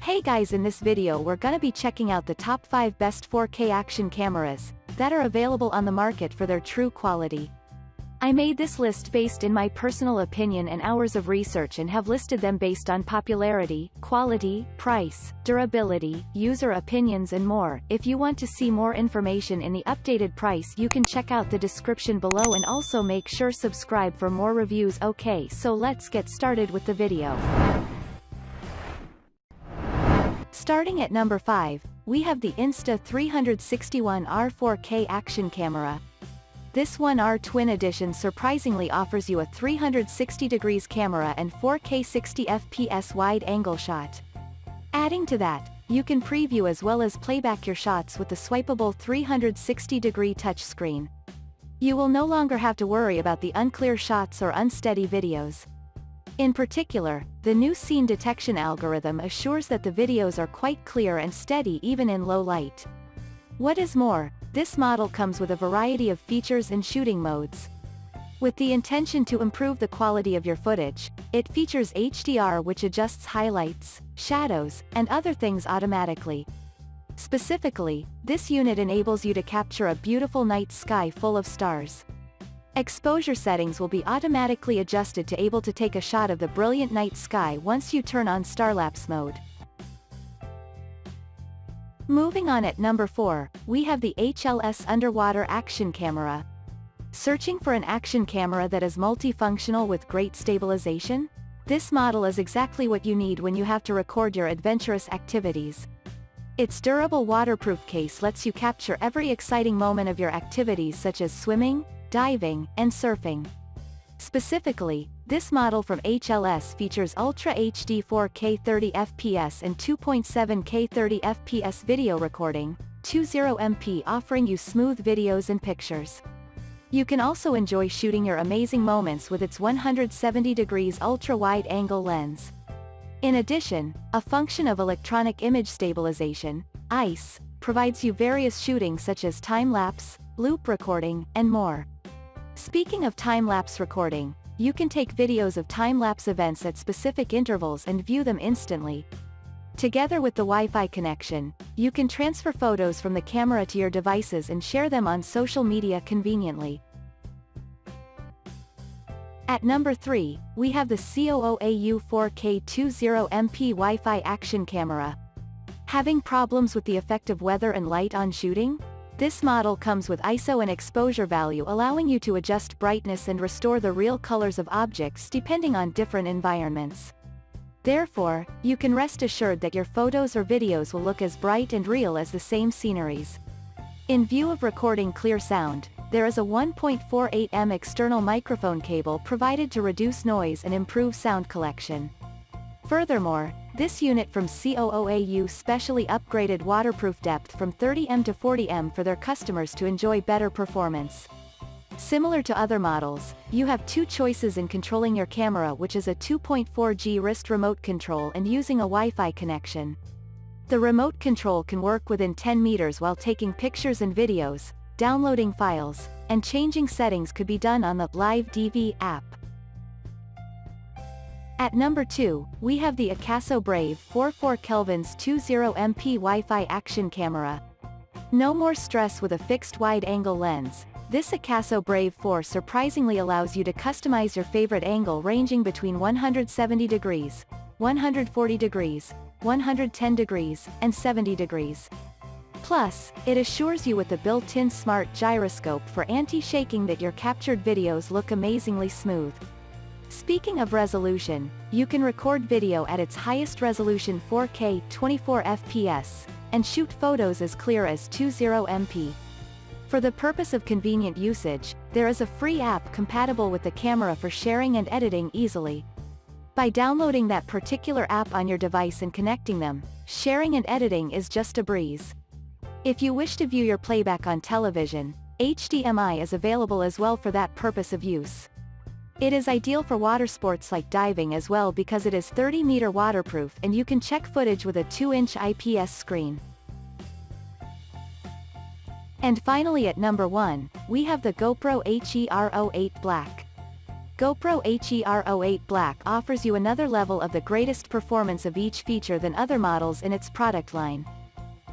Hey guys, in this video we're gonna be checking out the top 5 best 4K action cameras that are available on the market for their true quality. I made this list based in my personal opinion and hours of research and have listed them based on popularity, quality, price, durability, user opinions and more. If you want to see more information in the updated price, you can check out the description below and also make sure subscribe for more reviews. Okay, so let's get started with the video. Starting at number 5, we have the Insta361R 4K action camera. This 1R Twin Edition surprisingly offers you a 360 degrees camera and 4K 60 FPS wide-angle shot. Adding to that, you can preview as well as playback your shots with the swipeable 360-degree touchscreen. You will no longer have to worry about the unclear shots or unsteady videos. In particular, the new scene detection algorithm assures that the videos are quite clear and steady even in low light. What is more, this model comes with a variety of features and shooting modes. With the intention to improve the quality of your footage, it features HDR, which adjusts highlights, shadows, and other things automatically. Specifically, this unit enables you to capture a beautiful night sky full of stars. Exposure settings will be automatically adjusted to able to take a shot of the brilliant night sky once you turn on Starlapse mode. Moving on, at number 4, we have the HLS Underwater Action Camera. Searching for an action camera that is multifunctional with great stabilization? This model is exactly what you need when you have to record your adventurous activities. Its durable waterproof case lets you capture every exciting moment of your activities such as swimming, diving, and surfing. Specifically, this model from HLS features Ultra HD 4K 30 FPS and 2.7K 30 FPS video recording, 20MP, offering you smooth videos and pictures. You can also enjoy shooting your amazing moments with its 170 degrees ultra-wide-angle lens. In addition, a function of electronic image stabilization, ISE, provides you various shooting such as time-lapse, loop recording, and more. Speaking of time-lapse recording, you can take videos of time-lapse events at specific intervals and view them instantly. Together with the Wi-Fi connection, you can transfer photos from the camera to your devices and share them on social media conveniently. At number 3, we have the COOAU 4K 20MP Wi-Fi action camera. Having problems with the effect of weather and light on shooting? This model comes with ISO and exposure value, allowing you to adjust brightness and restore the real colors of objects depending on different environments. Therefore, you can rest assured that your photos or videos will look as bright and real as the same sceneries. In view of recording clear sound, there is a 1.48mm external microphone cable provided to reduce noise and improve sound collection. Furthermore, this unit from COOAU specially upgraded waterproof depth from 30mm to 40mm for their customers to enjoy better performance. Similar to other models, you have two choices in controlling your camera, which is a 2.4G wrist remote control and using a Wi-Fi connection. The remote control can work within 10 meters while taking pictures and videos, downloading files, and changing settings could be done on the Live DV app. At number 2, we have the AKASO Brave 44 Kelvins 20MP Wi-Fi action camera. No more stress with a fixed wide-angle lens. This AKASO Brave 4 surprisingly allows you to customize your favorite angle ranging between 170 degrees, 140 degrees, 110 degrees, and 70 degrees. Plus, it assures you with the built-in smart gyroscope for anti-shaking that your captured videos look amazingly smooth. Speaking of resolution, you can record video at its highest resolution 4K 24 FPS, and shoot photos as clear as 20MP. For the purpose of convenient usage, there is a free app compatible with the camera for sharing and editing easily. By downloading that particular app on your device and connecting them, sharing and editing is just a breeze. If you wish to view your playback on television, HDMI is available as well for that purpose of use. It is ideal for water sports like diving as well because it is 30-meter waterproof and you can check footage with a 2-inch IPS screen. And finally, at number 1, we have the GoPro HERO8 Black. GoPro HERO8 Black offers you another level of the greatest performance of each feature than other models in its product line.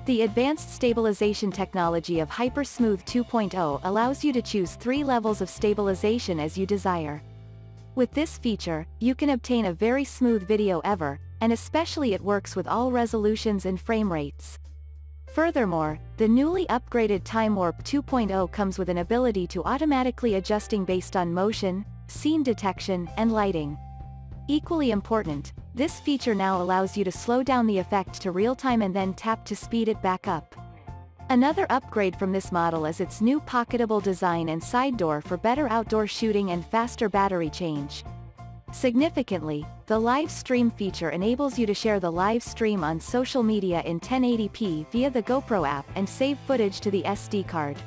The advanced stabilization technology of HyperSmooth 2.0 allows you to choose 3 levels of stabilization as you desire. With this feature, you can obtain a very smooth video ever, and especially it works with all resolutions and frame rates. Furthermore, the newly upgraded Time Warp 2.0 comes with an ability to automatically adjusting based on motion, scene detection, and lighting. Equally important, this feature now allows you to slow down the effect to real-time and then tap to speed it back up. Another upgrade from this model is its new pocketable design and side door for better outdoor shooting and faster battery change. Significantly, the live stream feature enables you to share the live stream on social media in 1080p via the GoPro app and save footage to the SD card.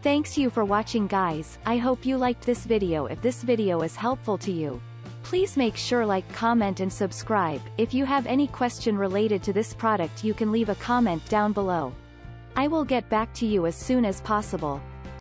Thanks you for watching guys, I hope you liked this video. If this video is helpful to you, please make sure like, comment and subscribe. If you have any question related to this product you can leave a comment down below. I will get back to you as soon as possible.